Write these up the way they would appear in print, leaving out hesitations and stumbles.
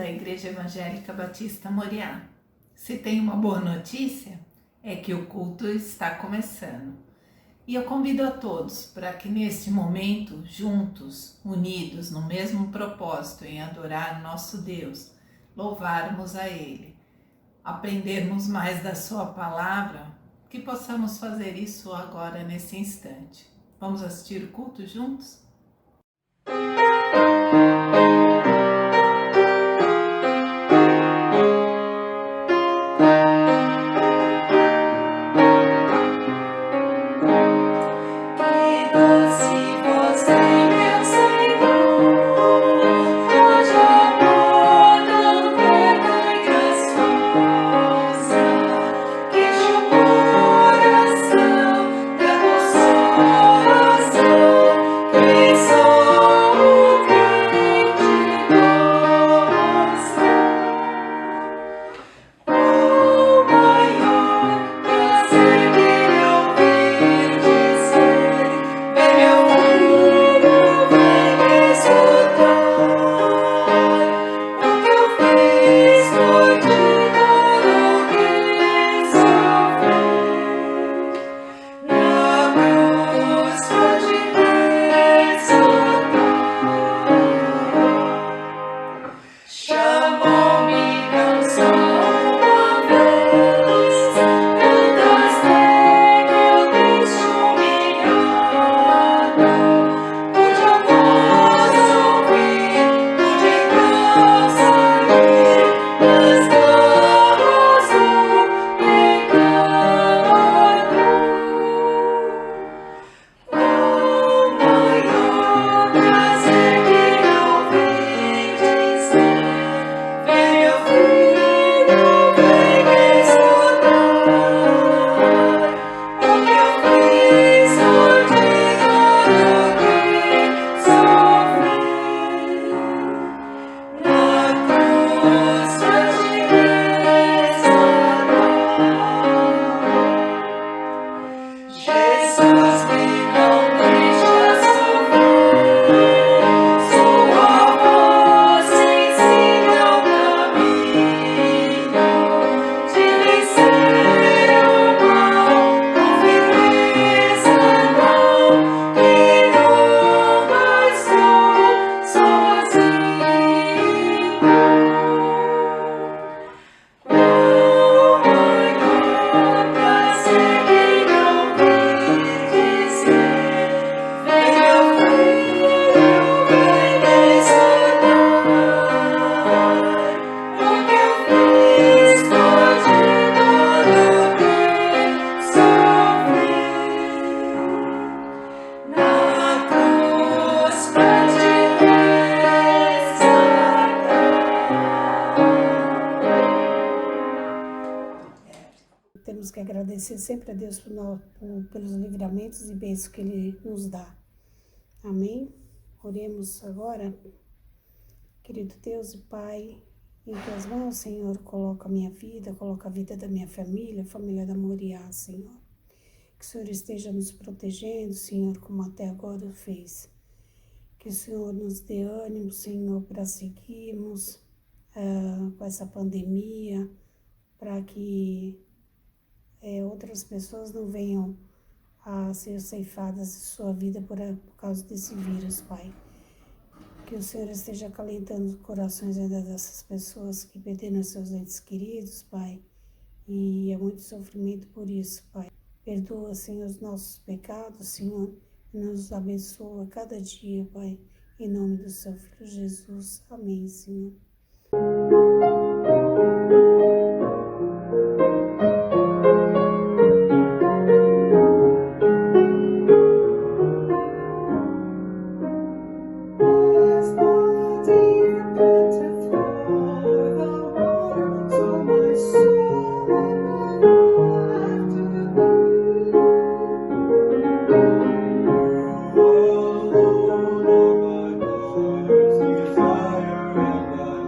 da Igreja Evangélica Batista Moriá. Se tem uma boa notícia, é que o culto está começando. E eu convido a todos para que neste momento, juntos, unidos no mesmo propósito em adorar nosso Deus, louvarmos a Ele, aprendermos mais da Sua palavra, que possamos fazer isso agora nesse instante. Vamos assistir o culto juntos? Temos que agradecer sempre a Deus pelos livramentos e bênçãos que Ele nos dá. Amém? Oremos agora. Querido Deus e Pai, em Tuas mãos, Senhor, coloco a minha vida, coloco a vida da minha família, a família da Moriá, Senhor. Que o Senhor esteja nos protegendo, Senhor, como até agora fez. Que o Senhor nos dê ânimo, Senhor, para seguirmos com essa pandemia, para que outras pessoas não venham a ser ceifadas de sua vida por causa desse vírus, Pai. Que o Senhor esteja acalentando os corações ainda dessas pessoas que perderam seus entes queridos, Pai. E é muito sofrimento por isso, Pai. Perdoa, Senhor, os nossos pecados, Senhor, e nos abençoa cada dia, Pai. Em nome do Seu Filho Jesus. Amém, Senhor. Desire in the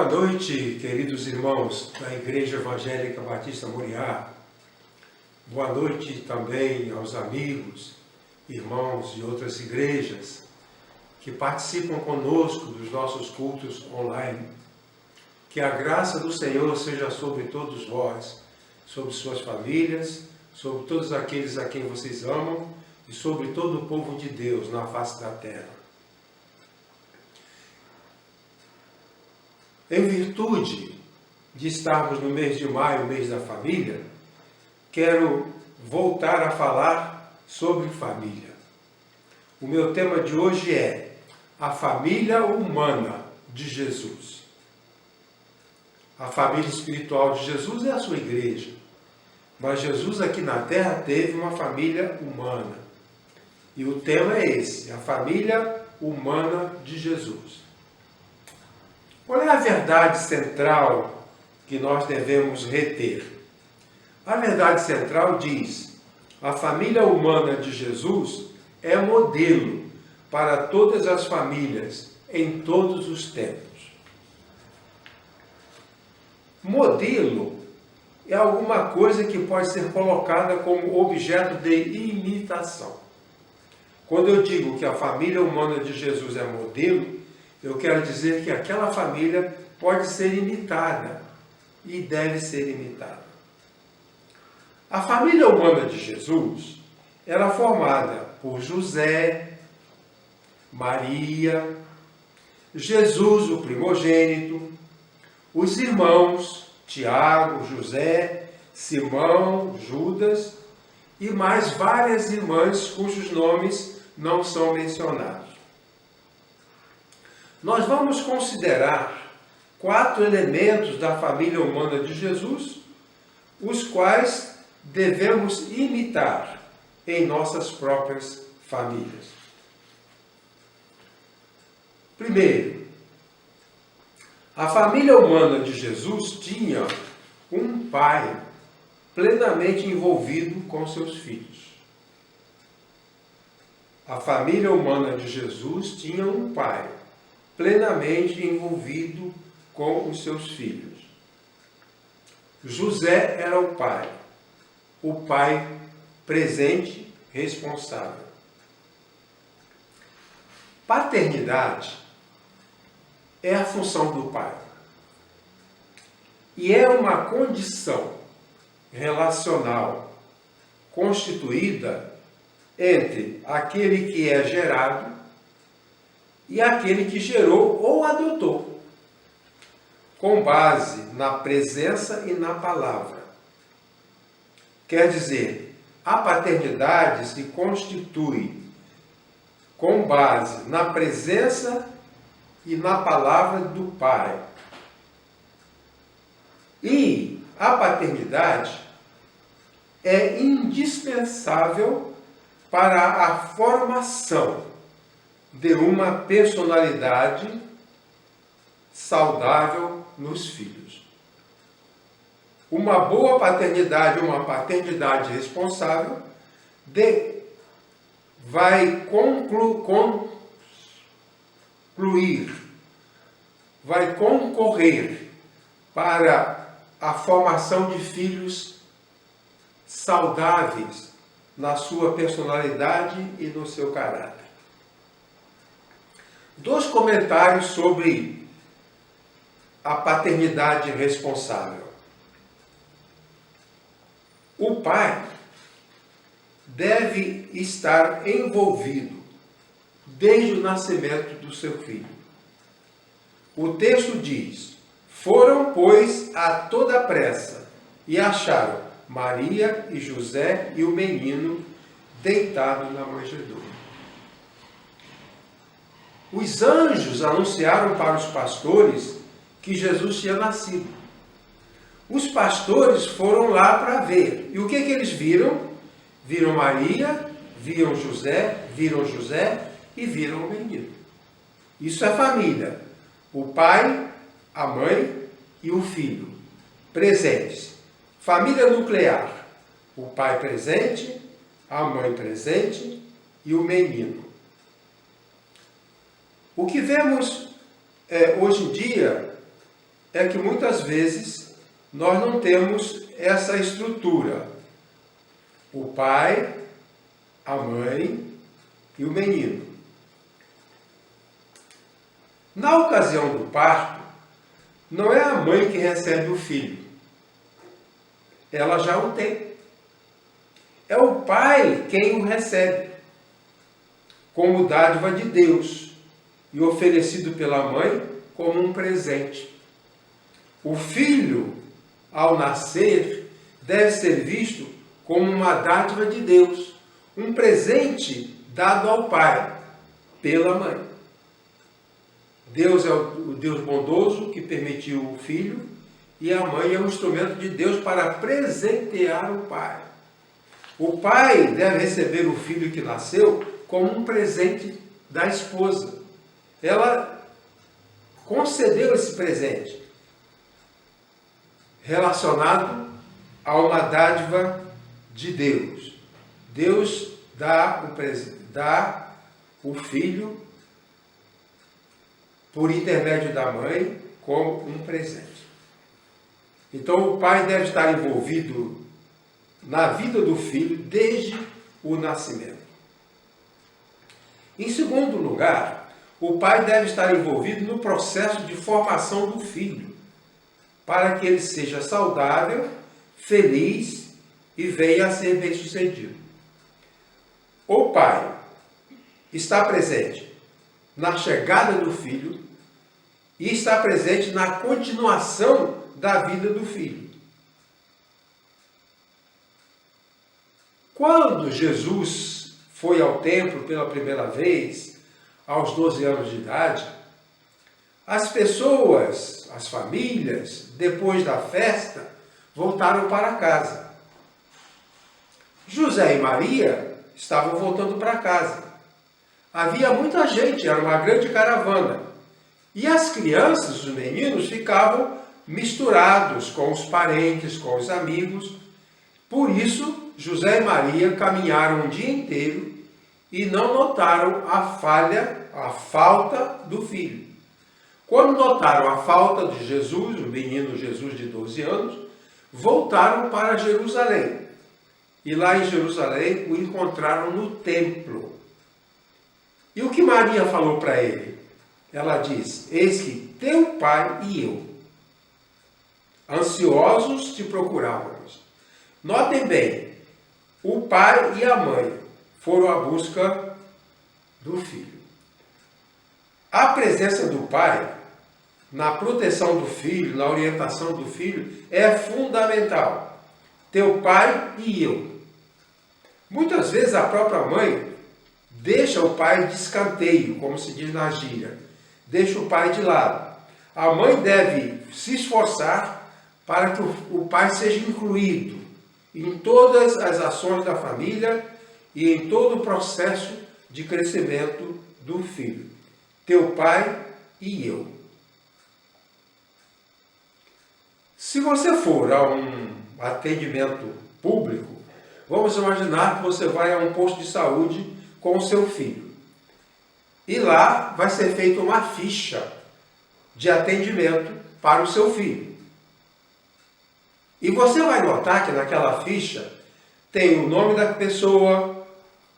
Boa noite, queridos irmãos da Igreja Evangélica Batista Moriá. Boa noite também aos amigos, irmãos de outras igrejas que participam conosco dos nossos cultos online. Que a graça do Senhor seja sobre todos vós, sobre suas famílias, sobre todos aqueles a quem vocês amam e sobre todo o povo de Deus na face da terra. Em virtude de estarmos no mês de maio, mês da família, quero voltar a falar sobre família. O meu tema de hoje é a família humana de Jesus. A família espiritual de Jesus é a sua igreja, mas Jesus aqui na terra teve uma família humana. E o tema é esse, a família humana de Jesus. Qual é a verdade central que nós devemos reter? A verdade central diz: a família humana de Jesus é modelo para todas as famílias em todos os tempos. Modelo é alguma coisa que pode ser colocada como objeto de imitação. Quando eu digo que a família humana de Jesus é modelo, eu quero dizer que aquela família pode ser imitada e deve ser imitada. A família humana de Jesus era formada por José, Maria, Jesus, o primogênito, os irmãos Tiago, José, Simão, Judas e mais várias irmãs cujos nomes não são mencionados. Nós vamos considerar 4 elementos da família humana de Jesus, os quais devemos imitar em nossas próprias famílias. Primeiro, a família humana de Jesus tinha um pai plenamente envolvido com seus filhos. A família humana de Jesus tinha um pai plenamente envolvido com os seus filhos. José era o pai presente, responsável. Paternidade é a função do pai. E é uma condição relacional constituída entre aquele que é gerado e aquele que gerou ou adotou, com base na presença e na palavra. Quer dizer, a paternidade se constitui com base na presença e na palavra do pai. E a paternidade é indispensável para a formação de uma personalidade saudável nos filhos. Uma boa paternidade, uma paternidade responsável, vai concorrer para a formação de filhos saudáveis na sua personalidade e no seu caráter. 2 comentários sobre a paternidade responsável. O pai deve estar envolvido desde o nascimento do seu filho. O texto diz: foram, pois, a toda pressa e acharam Maria e José e o menino deitado na manjedoura. Os anjos anunciaram para os pastores que Jesus tinha nascido. Os pastores foram lá para ver. E o que eles viram? Viram Maria, viram José e viram o menino. Isso é família. O pai, a mãe e o filho. Presentes. Família nuclear. O pai presente, a mãe presente e o menino. O que vemos hoje em dia é que muitas vezes nós não temos essa estrutura. O pai, a mãe e o menino. Na ocasião do parto, não é a mãe que recebe o filho. Ela já o tem. É o pai quem o recebe, como dádiva de Deus e oferecido pela mãe como um presente. O filho, ao nascer, deve ser visto como uma dádiva de Deus, um presente dado ao pai pela mãe. Deus é o Deus bondoso que permitiu o filho e a mãe é um instrumento de Deus para presentear o pai. O pai deve receber o filho que nasceu como um presente da esposa. Ela concedeu esse presente relacionado a uma dádiva de Deus. Deus dá o filho por intermédio da mãe como um presente. Então o pai deve estar envolvido na vida do filho desde o nascimento. Em segundo lugar, o pai deve estar envolvido no processo de formação do filho, para que ele seja saudável, feliz e venha a ser bem-sucedido. O pai está presente na chegada do filho e está presente na continuação da vida do filho. Quando Jesus foi ao templo pela primeira vez, aos 12 anos de idade, as pessoas, as famílias, depois da festa, voltaram para casa. José e Maria estavam voltando para casa. Havia muita gente, era uma grande caravana. E as crianças, os meninos, ficavam misturados com os parentes, com os amigos. Por isso, José e Maria caminharam um dia inteiro e não notaram a falta do filho. Quando notaram a falta de Jesus, o menino Jesus de 12 anos, voltaram para Jerusalém. E lá em Jerusalém o encontraram no templo. E o que Maria falou para ele? Ela diz: eis que teu pai e eu, ansiosos te procurávamos. Notem bem, o pai e a mãe foram à busca do filho. A presença do pai na proteção do filho, na orientação do filho, é fundamental. Teu pai e eu. Muitas vezes a própria mãe deixa o pai de escanteio, como se diz na gíria. Deixa o pai de lado. A mãe deve se esforçar para que o pai seja incluído em todas as ações da família e em todo o processo de crescimento do filho. Teu pai e eu. Se você for a um atendimento público, vamos imaginar que você vai a um posto de saúde com o seu filho. E lá vai ser feita uma ficha de atendimento para o seu filho. E você vai notar que naquela ficha tem o nome da pessoa,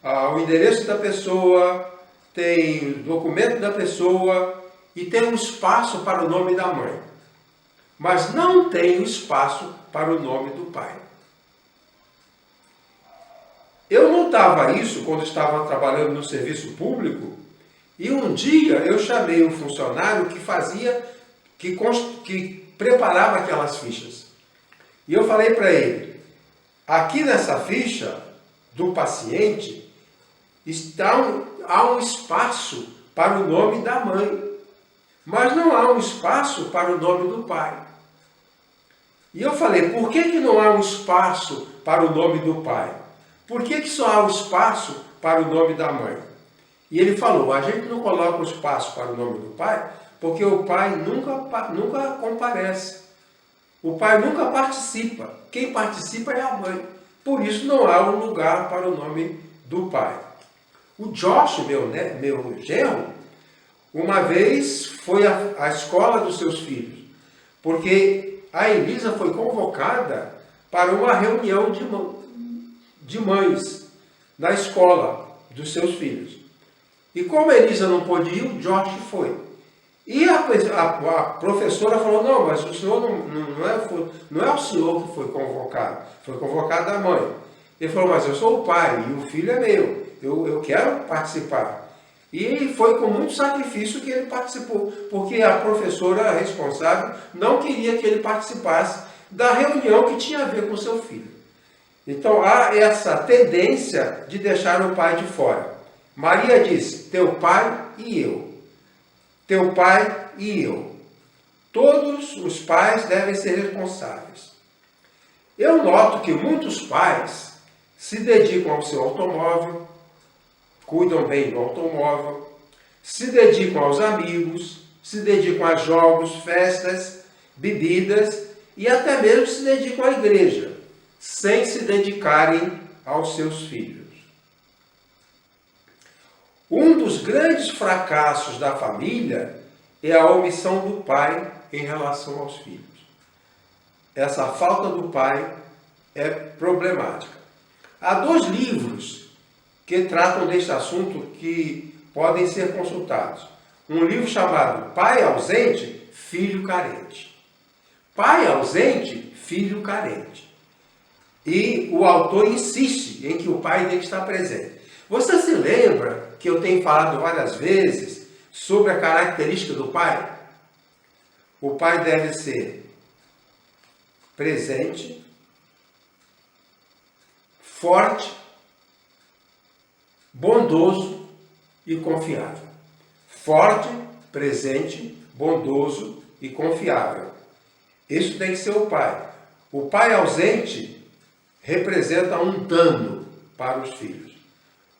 o endereço da pessoa, tem o documento da pessoa e tem um espaço para o nome da mãe. Mas não tem espaço para o nome do pai. Eu notava isso quando estava trabalhando no serviço público e um dia eu chamei um funcionário que preparava aquelas fichas. E eu falei para ele, aqui nessa ficha do paciente há um espaço para o nome da mãe, mas não há um espaço para o nome do pai. E eu falei, por que não há um espaço para o nome do pai? Por que só há um espaço para o nome da mãe? E ele falou, a gente não coloca o espaço para o nome do pai, porque o pai nunca comparece. O pai nunca participa. Quem participa é a mãe. Por isso não há um lugar para o nome do pai. O Josh, meu genro, uma vez foi à escola dos seus filhos. porque a Elisa foi convocada para uma reunião de mães na escola dos seus filhos. E como a Elisa não pôde ir, o George foi. E a professora falou, não, mas o senhor não é o senhor que foi convocado a mãe. Ele falou, mas eu sou o pai e o filho é meu, eu quero participar. E foi com muito sacrifício que ele participou, porque a professora responsável não queria que ele participasse da reunião que tinha a ver com seu filho. Então há essa tendência de deixar o pai de fora. Maria diz, teu pai e eu. Teu pai e eu. Todos os pais devem ser responsáveis. Eu noto que muitos pais se dedicam ao seu automóvel, cuidam bem do automóvel, se dedicam aos amigos, se dedicam a jogos, festas, bebidas e até mesmo se dedicam à igreja, sem se dedicarem aos seus filhos. Um dos grandes fracassos da família é a omissão do pai em relação aos filhos. Essa falta do pai é problemática. Há 2 livros que tratam deste assunto que podem ser consultados. Um livro chamado Pai Ausente, Filho Carente. Pai ausente, filho carente. E o autor insiste em que o pai tem que estar presente. Você se lembra que eu tenho falado várias vezes sobre a característica do pai? O pai deve ser presente, forte, bondoso e confiável. Forte, presente, bondoso e confiável. Isso tem que ser o pai. O pai ausente representa um dano para os filhos.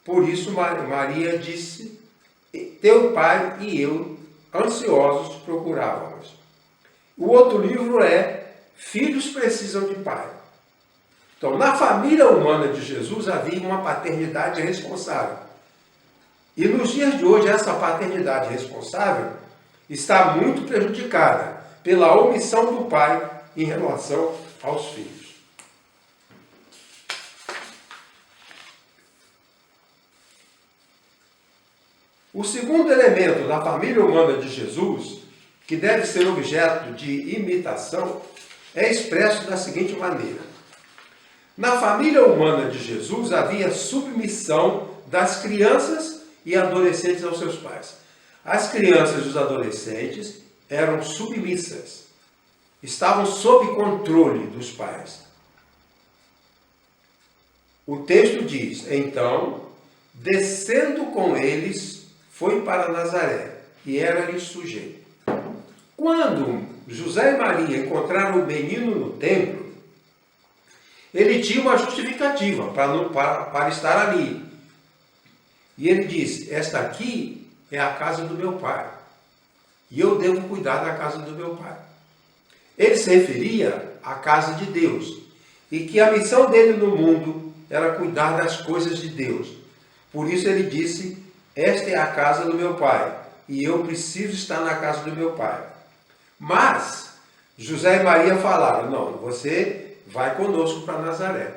Por isso Maria disse, teu pai e eu, ansiosos, procurávamos. O outro livro é Filhos Precisam de Pai. Então, na família humana de Jesus havia uma paternidade responsável. E nos dias de hoje, essa paternidade responsável está muito prejudicada pela omissão do pai em relação aos filhos. O segundo elemento da família humana de Jesus, que deve ser objeto de imitação, é expresso da seguinte maneira. Na família humana de Jesus havia submissão das crianças e adolescentes aos seus pais. As crianças e os adolescentes eram submissas, estavam sob controle dos pais. O texto diz, então, descendo com eles, foi para Nazaré, e era-lhe sujeito. Quando José e Maria encontraram o menino no templo, ele tinha uma justificativa para estar ali. E ele disse, esta aqui é a casa do meu pai, e eu devo cuidar da casa do meu pai. Ele se referia à casa de Deus, e que a missão dele no mundo era cuidar das coisas de Deus. Por isso ele disse, esta é a casa do meu pai, e eu preciso estar na casa do meu pai. Mas José e Maria falaram, não, você vai conosco para Nazaré.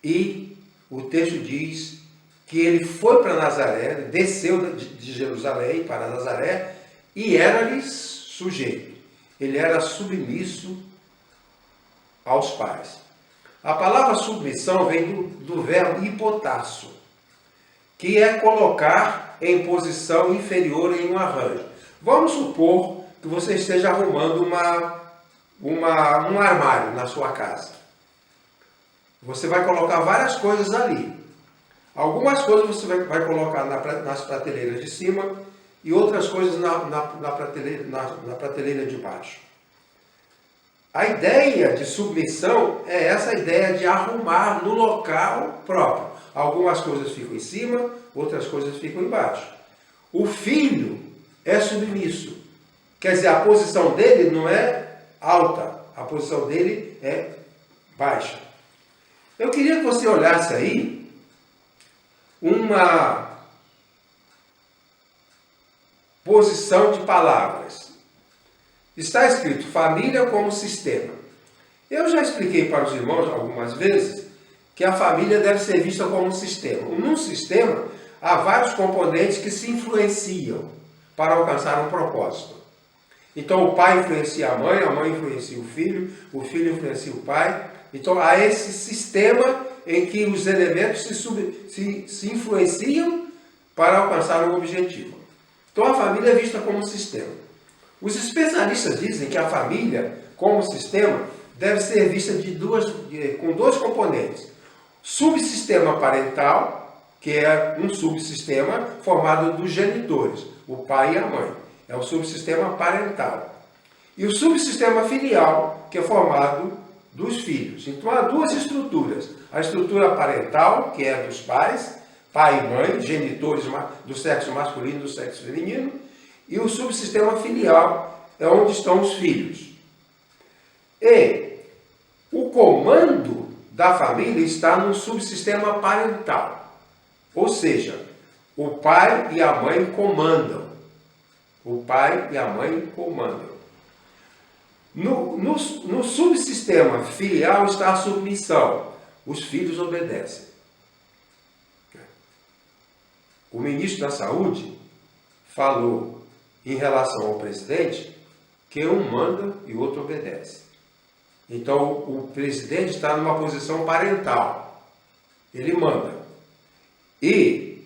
E o texto diz que ele foi para Nazaré, desceu de Jerusalém para Nazaré, e era-lhe sujeito. Ele era submisso aos pais. A palavra submissão vem do verbo hipotasso, que é colocar em posição inferior em um arranjo. Vamos supor que você esteja arrumando um armário na sua casa. Você vai colocar várias coisas ali. Algumas coisas você vai colocar nas prateleiras de cima e outras coisas na prateleira de baixo. A ideia de submissão é essa ideia de arrumar no local próprio. Algumas coisas ficam em cima, outras coisas ficam embaixo. O filho é submisso. Quer dizer, a posição dele não é alta, a posição dele é baixa. Eu queria que você olhasse aí uma posição de palavras. está escrito família como sistema. Eu já expliquei para os irmãos algumas vezes que a família deve ser vista como um sistema. Num sistema, há vários componentes que se influenciam para alcançar um propósito. Então, o pai influencia a mãe influencia o filho influencia o pai. Então, há esse sistema em que os elementos se influenciam para alcançar um objetivo. Então, a família é vista como um sistema. Os especialistas dizem que a família, como sistema, deve ser vista com dois componentes. Subsistema parental, que é um subsistema formado dos genitores, o pai e a mãe. É o subsistema parental. E o subsistema filial, que é formado dos filhos. Então, há duas estruturas. A estrutura parental, que é dos pais, pai e mãe, genitores do sexo masculino e do sexo feminino. E o subsistema filial é onde estão os filhos. E o comando da família está no subsistema parental. Ou seja, o pai e a mãe comandam. O pai e a mãe comandam. No subsistema filial está a submissão. Os filhos obedecem. O ministro da Saúde falou em relação ao presidente que um manda e o outro obedece. Então, o presidente está numa posição parental. Ele manda. E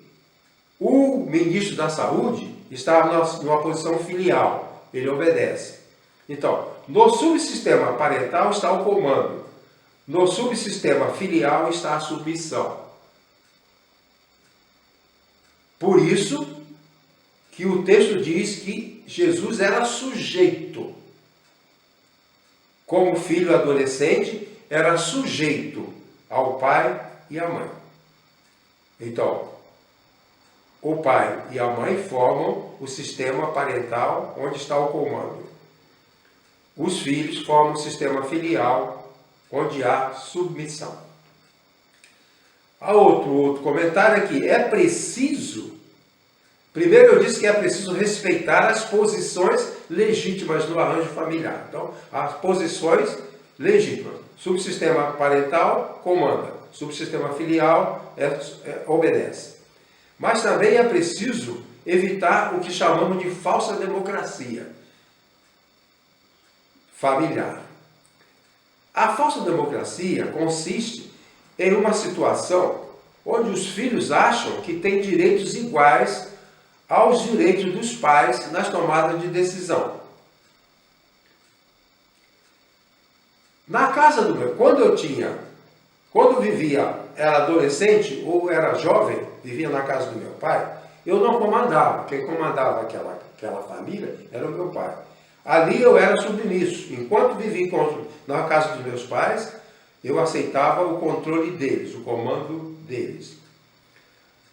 o ministro da Saúde está numa posição filial. Ele obedece. Então, no subsistema parental está o comando. No subsistema filial está a submissão. Por isso que o texto diz que Jesus era sujeito. Como filho adolescente, era sujeito ao pai e à mãe. Então, o pai e a mãe formam o sistema parental onde está o comando. Os filhos formam o sistema filial onde há submissão. Há outro comentário aqui. É preciso... Primeiro eu disse que é preciso respeitar as posições legítimas do arranjo familiar. Então, as posições legítimas. Subsistema parental comanda. Subsistema filial obedece. Mas também é preciso evitar o que chamamos de falsa democracia familiar. A falsa democracia consiste em uma situação onde os filhos acham que têm direitos iguais aos direitos dos pais nas tomadas de decisão. Na casa do meu, quando eu vivia, era adolescente ou era jovem, vivia na casa do meu pai, eu não comandava. Quem comandava aquela família era o meu pai. Ali eu era submisso. Enquanto vivi na casa dos meus pais, eu aceitava o controle deles, o comando deles.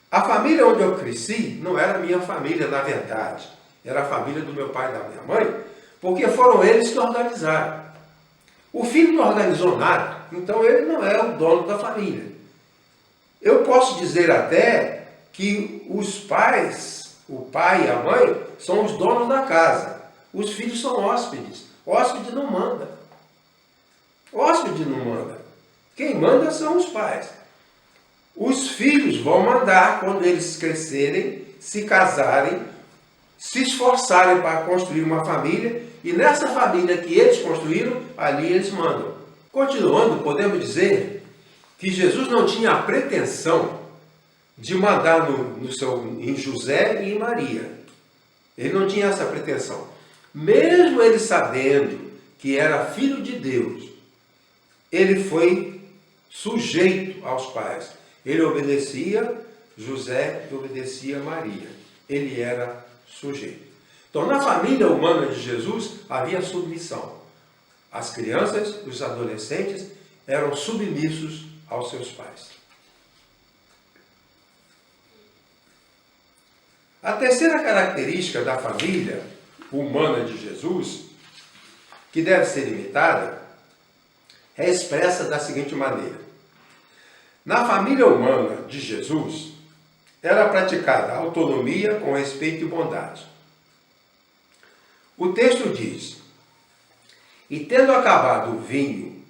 A família onde eu cresci não era minha família, na verdade. Era a família do meu pai e da minha mãe, porque foram eles que organizaram. O filho não organizou nada, então ele não é o dono da família. Eu posso dizer até que os pais, o pai e a mãe, são os donos da casa. Os filhos são hóspedes. Hóspede não manda. Hóspede não manda. Quem manda são os pais. Os filhos vão mandar quando eles crescerem, se casarem, se esforçarem para construir uma família, e nessa família que eles construíram, ali eles mandam. Continuando, podemos dizer que Jesus não tinha a pretensão de mandar em José e em Maria. Ele não tinha essa pretensão. Mesmo ele sabendo que era filho de Deus, ele foi sujeito aos pais. Ele obedecia José e obedecia Maria. Ele era sujeito. Então, na família humana de Jesus, havia submissão. As crianças, os adolescentes, eram submissos aos seus pais. A terceira característica da família humana de Jesus, que deve ser imitada, é expressa da seguinte maneira. Na família humana de Jesus, era praticada a autonomia com respeito e bondade. O texto diz, E tendo acabado o vinho,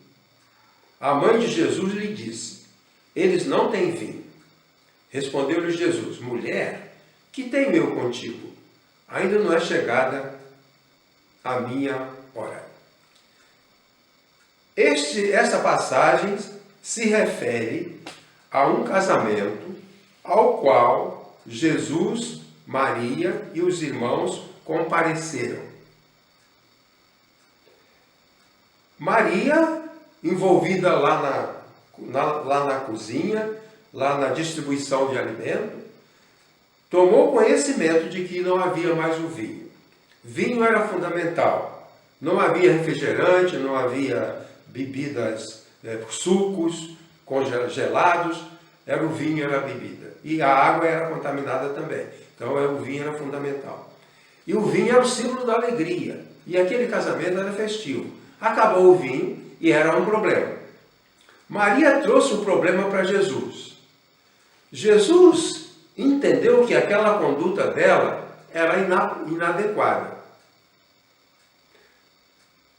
a mãe de Jesus lhe disse: eles não têm vinho. Respondeu-lhe Jesus: mulher, que tenho eu contigo? Ainda não é chegada a minha hora. Essa passagem se refere a um casamento ao qual Jesus, Maria e os irmãos compareceram. Maria, envolvida lá na cozinha, lá na distribuição de alimento, tomou conhecimento de que não havia mais o vinho. Vinho era fundamental. Não havia refrigerante, não havia bebidas, sucos congelados, era o vinho, era a bebida. E a água era contaminada também. Então o vinho era fundamental. E o vinho era o símbolo da alegria. E aquele casamento era festivo. Acabou o vinho e era um problema. Maria trouxe o problema para Jesus. Jesus entendeu que aquela conduta dela era inadequada.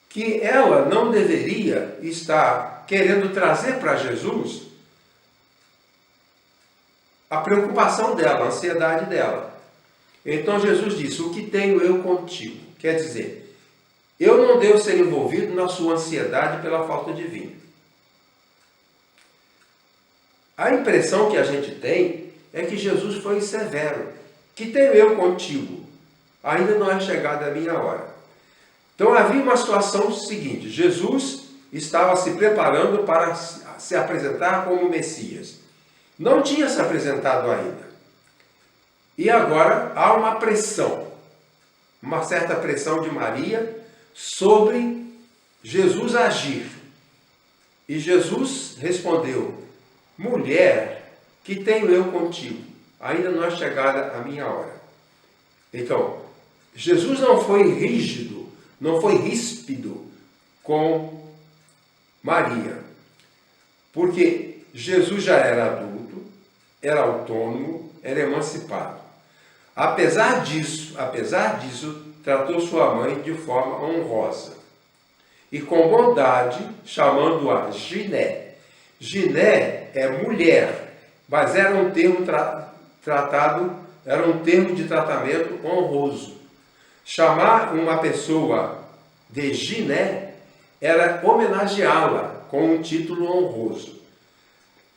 Que ela não deveria estar querendo trazer para Jesus a preocupação dela, a ansiedade dela. Então Jesus disse: o que tenho eu contigo? Quer dizer, eu não devo ser envolvido na sua ansiedade pela falta de vinho. A impressão que a gente tem é que Jesus foi severo. Que tenho eu contigo? Ainda não é chegada a minha hora. Então havia uma situação seguinte: Jesus estava se preparando para se apresentar como Messias. Não tinha se apresentado ainda. E agora há uma pressão, uma certa pressão de Maria sobre Jesus agir. E Jesus respondeu: mulher, que tenho eu contigo? Ainda não é chegada a minha hora. Então, Jesus não foi rígido, não foi ríspido com Maria, porque Jesus já era adulto, era autônomo, era emancipado. Apesar disso, tratou sua mãe de forma honrosa e com bondade, chamando-a Giné. Giné é mulher, mas era um termo era um termo de tratamento honroso. Chamar uma pessoa de Giné era homenageá-la com um título honroso.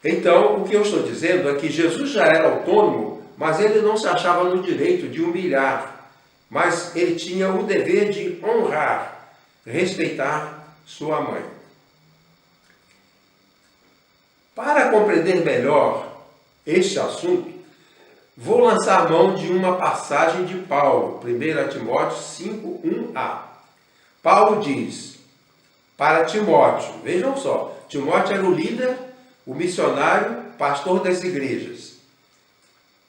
Então, o que eu estou dizendo é que Jesus já era autônomo, mas ele não se achava no direito de humilhar, mas ele tinha o dever de honrar, respeitar sua mãe. Para compreender melhor este assunto, vou lançar a mão de uma passagem de Paulo, 1 Timóteo 5, 1a. Paulo diz para Timóteo, vejam só, Timóteo era o líder, o missionário, pastor das igrejas.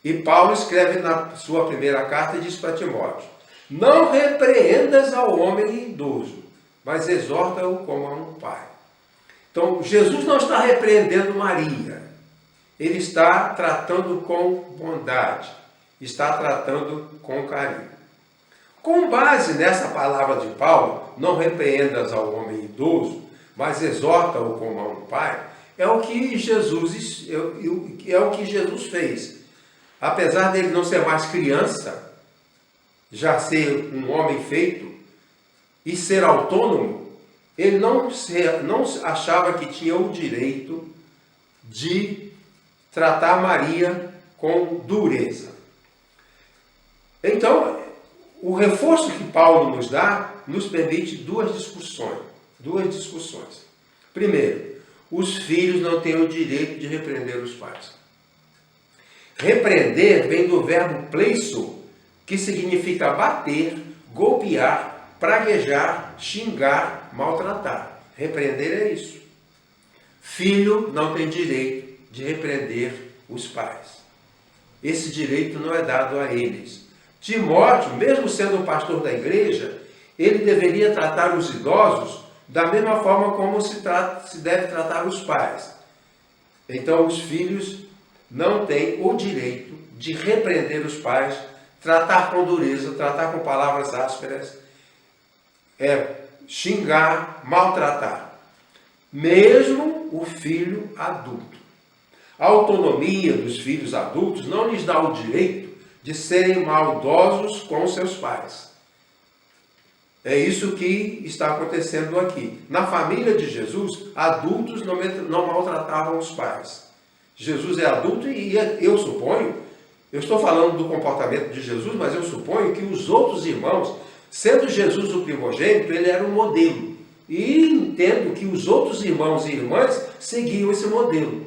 E Paulo escreve na sua primeira carta e diz para Timóteo: não repreendas ao homem idoso, mas exorta-o como a um pai. Então, Jesus não está repreendendo Maria. Ele está tratando com bondade, está tratando com carinho. Com base nessa palavra de Paulo, não repreendas ao homem idoso, mas exorta-o como a um pai, é o que Jesus fez. Apesar dele não ser mais criança, já ser um homem feito e ser autônomo, ele não achava que tinha o direito de tratar Maria com dureza. Então, o reforço que Paulo nos dá nos permite duas discussões. Primeiro, os filhos não têm o direito de repreender os pais. Repreender vem do verbo pleiso, que significa bater, golpear, praguejar, xingar, maltratar. Repreender é isso. Filho não tem direito de repreender os pais. Esse direito não é dado a eles. Timóteo, mesmo sendo pastor da igreja, ele deveria tratar os idosos da mesma forma como se deve tratar os pais. Então, os filhos não têm o direito de repreender os pais, tratar com dureza, tratar com palavras ásperas, xingar, maltratar. Mesmo o filho adulto. A autonomia dos filhos adultos não lhes dá o direito de serem maldosos com seus pais. É isso que está acontecendo aqui. Na família de Jesus, adultos não maltratavam os pais. Jesus é adulto e eu suponho, eu estou falando do comportamento de Jesus, mas eu suponho que os outros irmãos, sendo Jesus o primogênito, ele era um modelo. E entendo que os outros irmãos e irmãs seguiam esse modelo.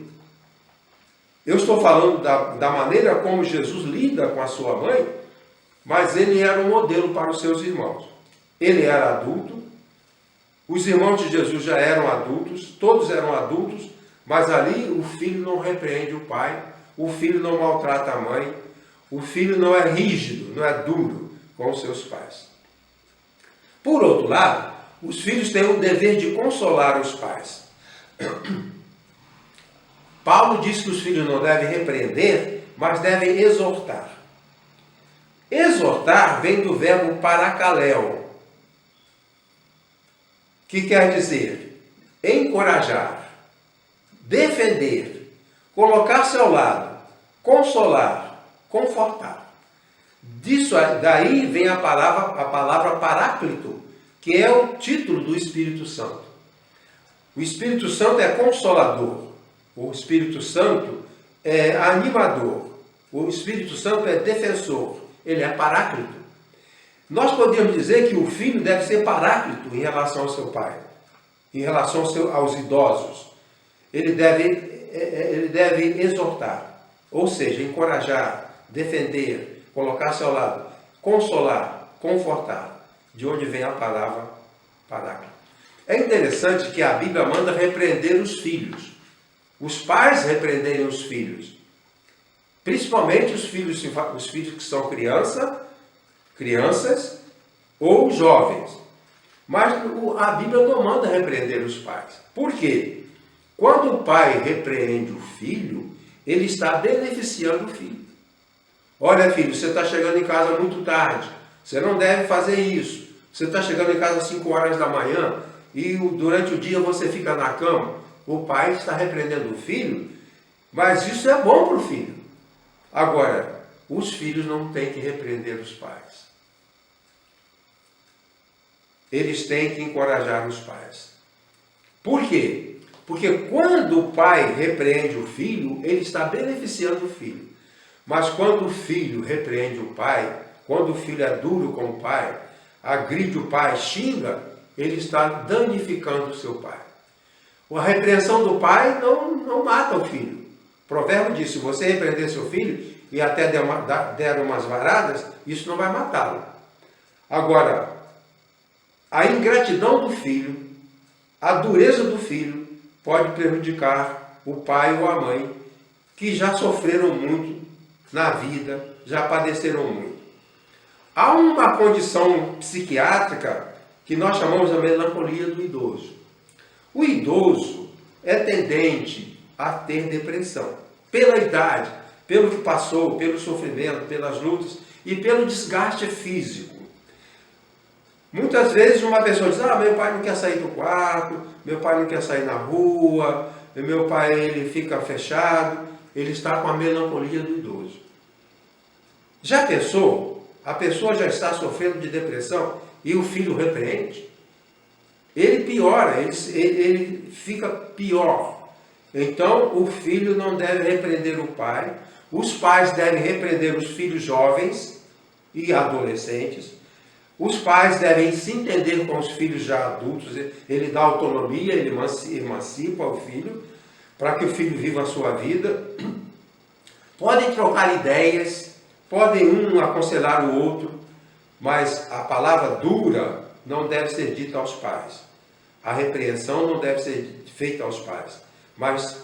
Eu estou falando da maneira como Jesus lida com a sua mãe, mas ele era um modelo para os seus irmãos. Ele era adulto, os irmãos de Jesus já eram adultos, todos eram adultos, mas ali o filho não repreende o pai, o filho não maltrata a mãe, o filho não é rígido, não é duro com os seus pais. Por outro lado, os filhos têm o dever de consolar os pais. Paulo diz que os filhos não devem repreender, mas devem exortar. Exortar vem do verbo paracaléu, que quer dizer encorajar, defender, colocar-se ao lado, consolar, confortar. Disso daí vem a palavra paráclito, que é o título do Espírito Santo. O Espírito Santo é consolador, o Espírito Santo é animador, o Espírito Santo é defensor, ele é paráclito. Nós podemos dizer que o filho deve ser paráclito em relação ao seu pai, em relação aos idosos. Ele deve exortar, ou seja, encorajar, defender, colocar-se ao lado, consolar, confortar. De onde vem a palavra paráclito. É interessante que a Bíblia manda repreender os filhos. Os pais repreenderem os filhos. Principalmente os filhos que são crianças ou jovens. Mas a Bíblia não manda repreender os pais. Por quê? Quando o pai repreende o filho, ele está beneficiando o filho. Olha, filho, você está chegando em casa muito tarde. Você não deve fazer isso. Você está chegando em casa às 5 horas da manhã e durante o dia você fica na cama. O pai está repreendendo o filho, mas isso é bom para o filho. Agora, os filhos não têm que repreender os pais. Eles têm que encorajar os pais. Por quê? Porque quando o pai repreende o filho, ele está beneficiando o filho. Mas quando o filho repreende o pai, quando o filho é duro com o pai, agride o pai, xinga, ele está danificando o seu pai. A repreensão do pai não mata o filho. O provérbio diz, se você repreender seu filho e até der umas varadas, isso não vai matá-lo. Agora, a ingratidão do filho, a dureza do filho, pode prejudicar o pai ou a mãe, que já sofreram muito na vida, já padeceram muito. Há uma condição psiquiátrica que nós chamamos a melancolia do idoso. O idoso é tendente a ter depressão, pela idade, pelo que passou, pelo sofrimento, pelas lutas e pelo desgaste físico. Muitas vezes uma pessoa diz, meu pai não quer sair do quarto, meu pai não quer sair na rua, meu pai ele fica fechado, ele está com a melancolia do idoso. Já pensou? A pessoa já está sofrendo de depressão e o filho repreende. Ele piora, ele fica pior. Então, o filho não deve repreender o pai. Os pais devem repreender os filhos jovens e adolescentes. Os pais devem se entender com os filhos já adultos. Ele dá autonomia, ele emancipa o filho, para que o filho viva a sua vida. Podem trocar ideias, podem um aconselhar o outro, mas a palavra dura não deve ser dita aos pais. A repreensão não deve ser feita aos pais, mas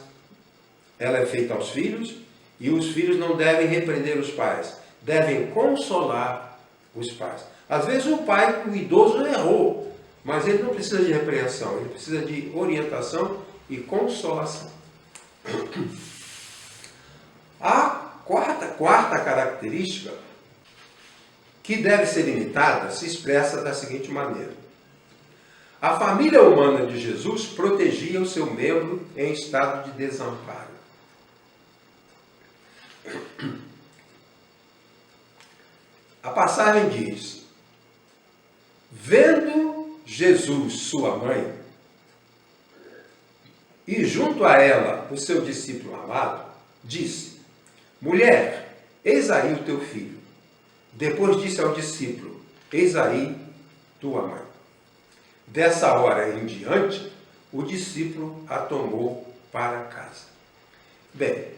ela é feita aos filhos, e os filhos não devem repreender os pais, devem consolar os pais. Às vezes o idoso errou, mas ele não precisa de repreensão, ele precisa de orientação e consolação. A quarta característica que deve ser limitada se expressa da seguinte maneira. A família humana de Jesus protegia o seu membro em estado de desamparo. A passagem diz: vendo Jesus sua mãe, e junto a ela o seu discípulo amado, disse: mulher, eis aí o teu filho. Depois disse ao discípulo: eis aí tua mãe. Dessa hora em diante, o discípulo a tomou para casa. Bem,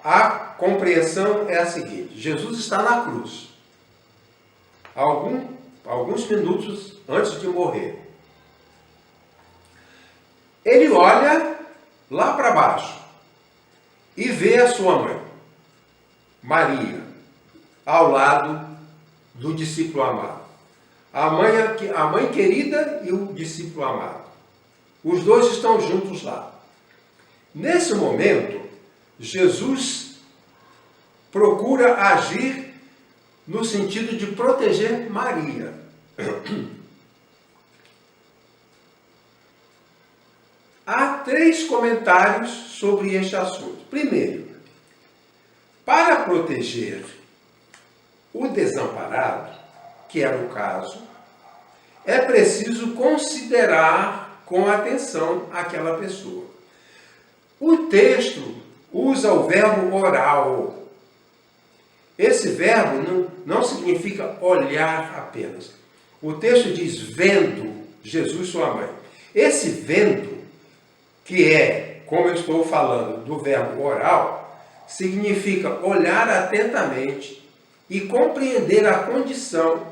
a compreensão é a seguinte: Jesus está na cruz. Alguns minutos antes de morrer. Ele olha lá para baixo e vê a sua mãe, Maria, ao lado do discípulo amado. A mãe querida e o discípulo amado. Os dois estão juntos lá. Nesse momento, Jesus procura agir no sentido de proteger Maria. Há 3 comentários sobre este assunto. Primeiro, para proteger o desamparado, que era o caso, é preciso considerar com atenção aquela pessoa. O texto usa o verbo oral. Esse verbo não significa olhar apenas. O texto diz vendo Jesus sua mãe. Esse vendo, que é, como eu estou falando, do verbo oral, significa olhar atentamente e compreender a condição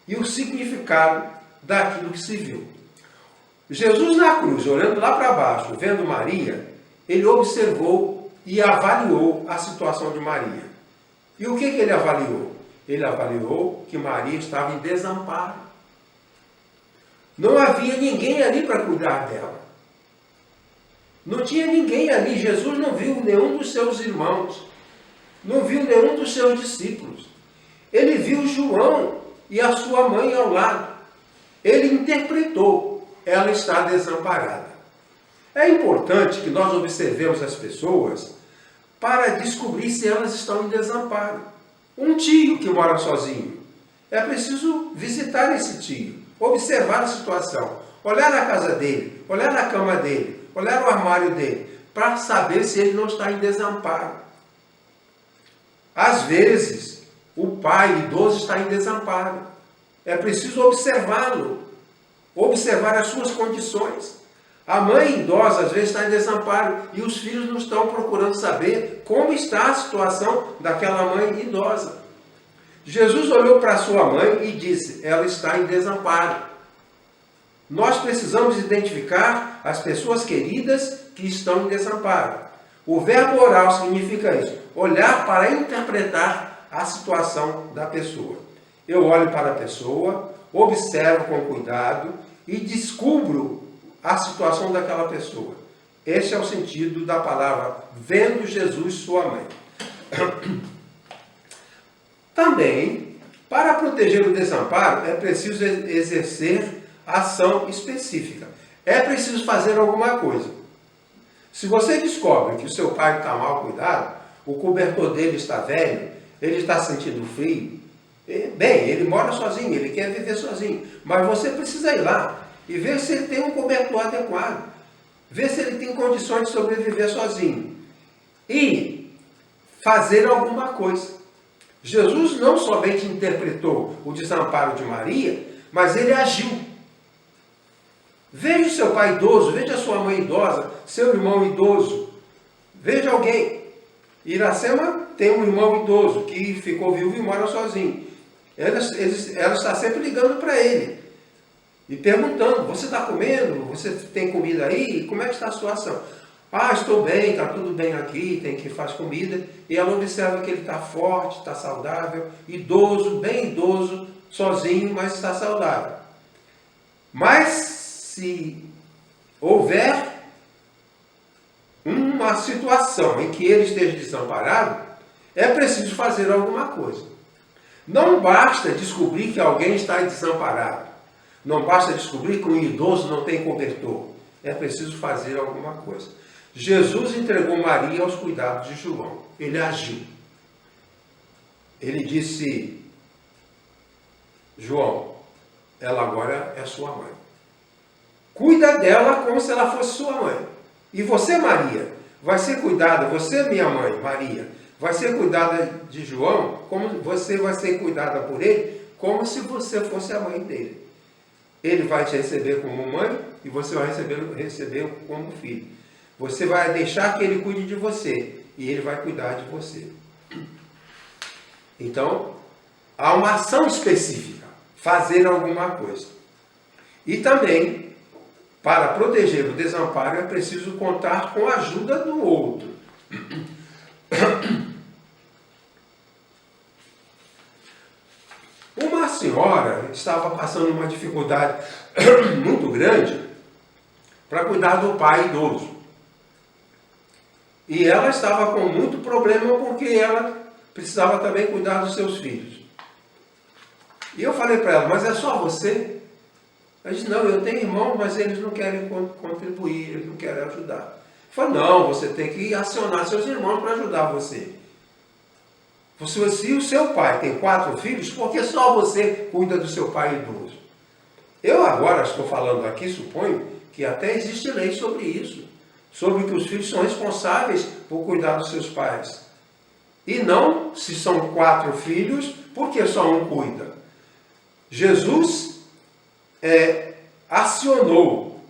e o significado daquilo que se viu. Jesus na cruz, olhando lá para baixo, vendo Maria, ele observou e avaliou a situação de Maria. E o que ele avaliou? Ele avaliou que Maria estava em desamparo. Não havia ninguém ali para cuidar dela. Não tinha ninguém ali. Jesus não viu nenhum dos seus irmãos. Não viu nenhum dos seus discípulos. Ele viu João e a sua mãe ao lado. Ele interpretou: ela está desamparada. É importante que nós observemos as pessoas para descobrir se elas estão em desamparo. Um tio que mora sozinho, é preciso visitar esse tio, observar a situação, olhar na casa dele, olhar na cama dele, olhar no armário dele, para saber se ele não está em desamparo. Às vezes, o pai idoso está em desamparo. É preciso observá-lo, observar as suas condições. A mãe idosa às vezes está em desamparo e os filhos não estão procurando saber como está a situação daquela mãe idosa. Jesus olhou para sua mãe e disse: ela está em desamparo. Nós precisamos identificar as pessoas queridas que estão em desamparo. O verbo oral significa isso: olhar para interpretar a situação da pessoa. Eu olho para a pessoa, observo com cuidado e descubro a situação daquela pessoa. Esse é o sentido da palavra vendo Jesus sua mãe. Também, para proteger o desamparo, é preciso exercer ação específica. É preciso fazer alguma coisa. Se você descobre que o seu pai está mal cuidado, o cobertor dele está velho, ele está sentindo frio, bem, ele mora sozinho, ele quer viver sozinho, mas você precisa ir lá e ver se ele tem um cobertor adequado, ver se ele tem condições de sobreviver sozinho e fazer alguma coisa. Jesus não somente interpretou o desamparo de Maria, mas ele agiu. Veja o seu pai idoso, veja a sua mãe idosa, seu irmão idoso, veja alguém. Iracema tem um irmão idoso que ficou viúvo e mora sozinho. Ela está sempre ligando para ele e perguntando: você está comendo? Você tem comida aí? Como é que está a situação? Ah, estou bem, está tudo bem aqui, tem que fazer comida. E ela observa que ele está forte, está saudável, idoso, bem idoso, sozinho, mas está saudável. Mas se houver uma situação em que ele esteja desamparado, é preciso fazer alguma coisa. Não basta descobrir que alguém está desamparado. Não basta descobrir que um idoso não tem cobertor. É preciso fazer alguma coisa. Jesus entregou Maria aos cuidados de João. Ele agiu. Ele disse: João, ela agora é sua mãe. Cuida dela como se ela fosse sua mãe. E você, Maria, vai ser cuidada, você, minha mãe, Maria, vai ser cuidada de João, como você vai ser cuidada por ele, como se você fosse a mãe dele. Ele vai te receber como mãe e você vai receber como filho. Você vai deixar que ele cuide de você e ele vai cuidar de você. Então, há uma ação específica, fazer alguma coisa. E também, para proteger o desamparo, é preciso contar com a ajuda do outro. Uma senhora estava passando uma dificuldade muito grande para cuidar do pai idoso. E ela estava com muito problema porque ela precisava também cuidar dos seus filhos. E eu falei para ela: mas é só você? Ela disse: não, eu tenho irmãos, mas eles não querem contribuir, eles não querem ajudar. Eu falei: não, você tem que acionar seus irmãos para ajudar você. Se o seu pai tem 4 filhos, por que só você cuida do seu pai idoso? Eu agora estou falando aqui, suponho que até existe lei sobre isso, sobre que os filhos são responsáveis por cuidar dos seus pais. E não, se são 4 filhos, por que só um cuida? Jesus acionou,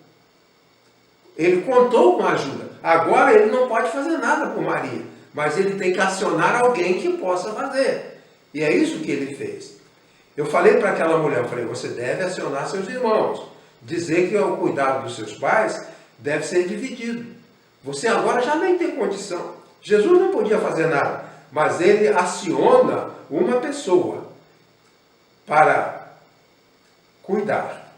ele contou com a ajuda. Agora ele não pode fazer nada por Maria, mas ele tem que acionar alguém que possa fazer. E é isso que ele fez. Eu falei para aquela mulher, eu falei: você deve acionar seus irmãos, dizer que o cuidado dos seus pais deve ser dividido. Você agora já nem tem condição. Jesus não podia fazer nada, mas ele aciona uma pessoa para cuidar.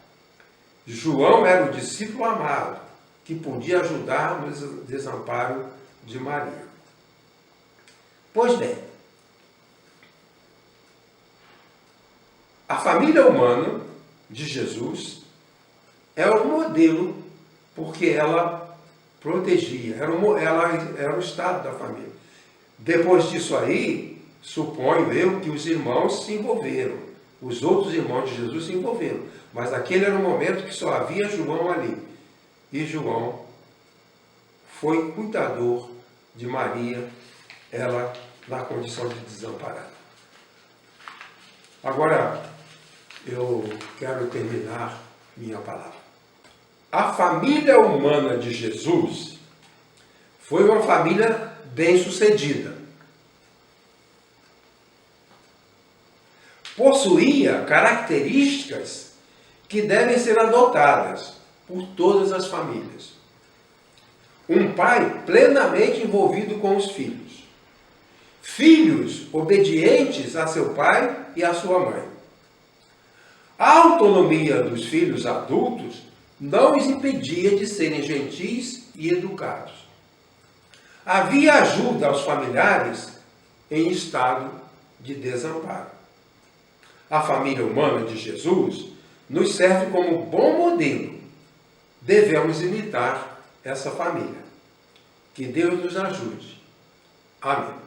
João era o discípulo amado que podia ajudar no desamparo de Maria. Pois bem, a família humana de Jesus é um modelo porque ela protegia, ela era o estado da família. Depois disso aí, suponho eu que os irmãos se envolveram, os outros irmãos de Jesus se envolveram, mas aquele era um momento que só havia João ali. E João foi cuidador de Maria, ela na condição de desamparada. Agora, eu quero terminar minha palavra. A família humana de Jesus foi uma família bem-sucedida. Possuía características que devem ser adotadas por todas as famílias. Um pai plenamente envolvido com os filhos. Filhos obedientes a seu pai e a sua mãe. A autonomia dos filhos adultos não os impedia de serem gentis e educados. Havia ajuda aos familiares em estado de desamparo. A família humana de Jesus nos serve como bom modelo. Devemos imitar essa família. Que Deus nos ajude. Amém.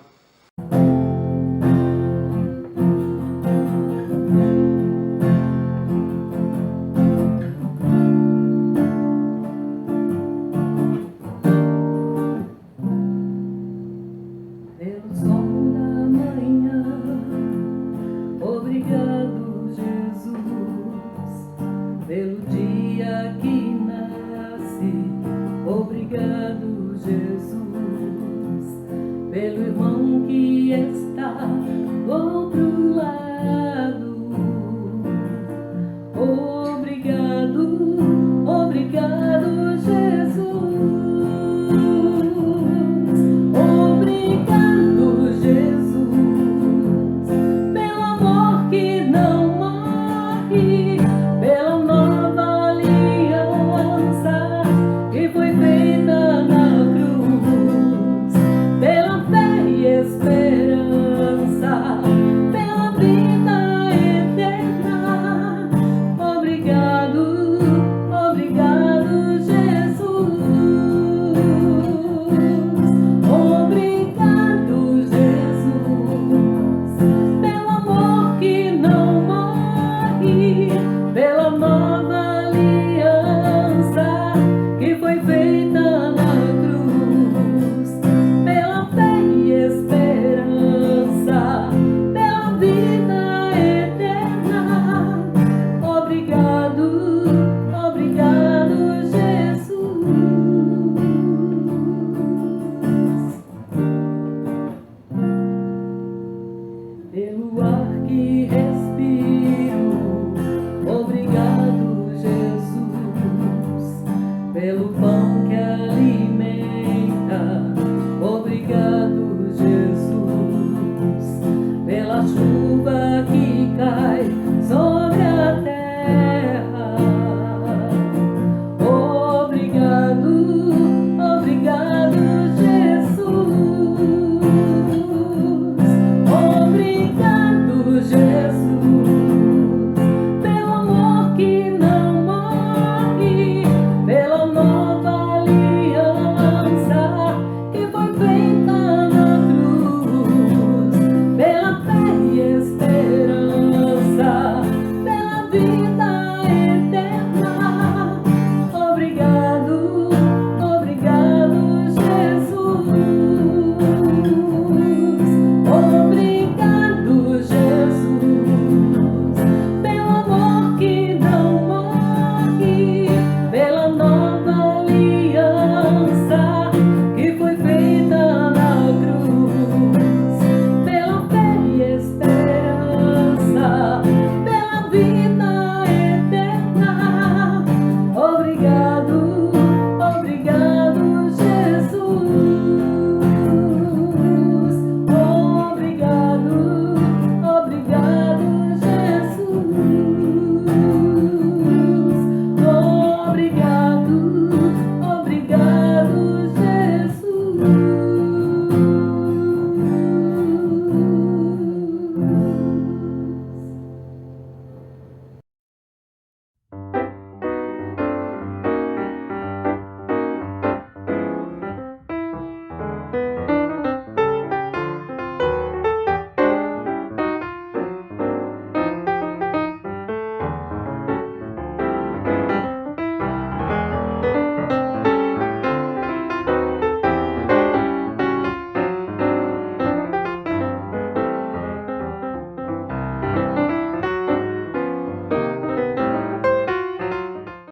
Pelo dia que nasci, obrigado, Jesus, pelo irmão que está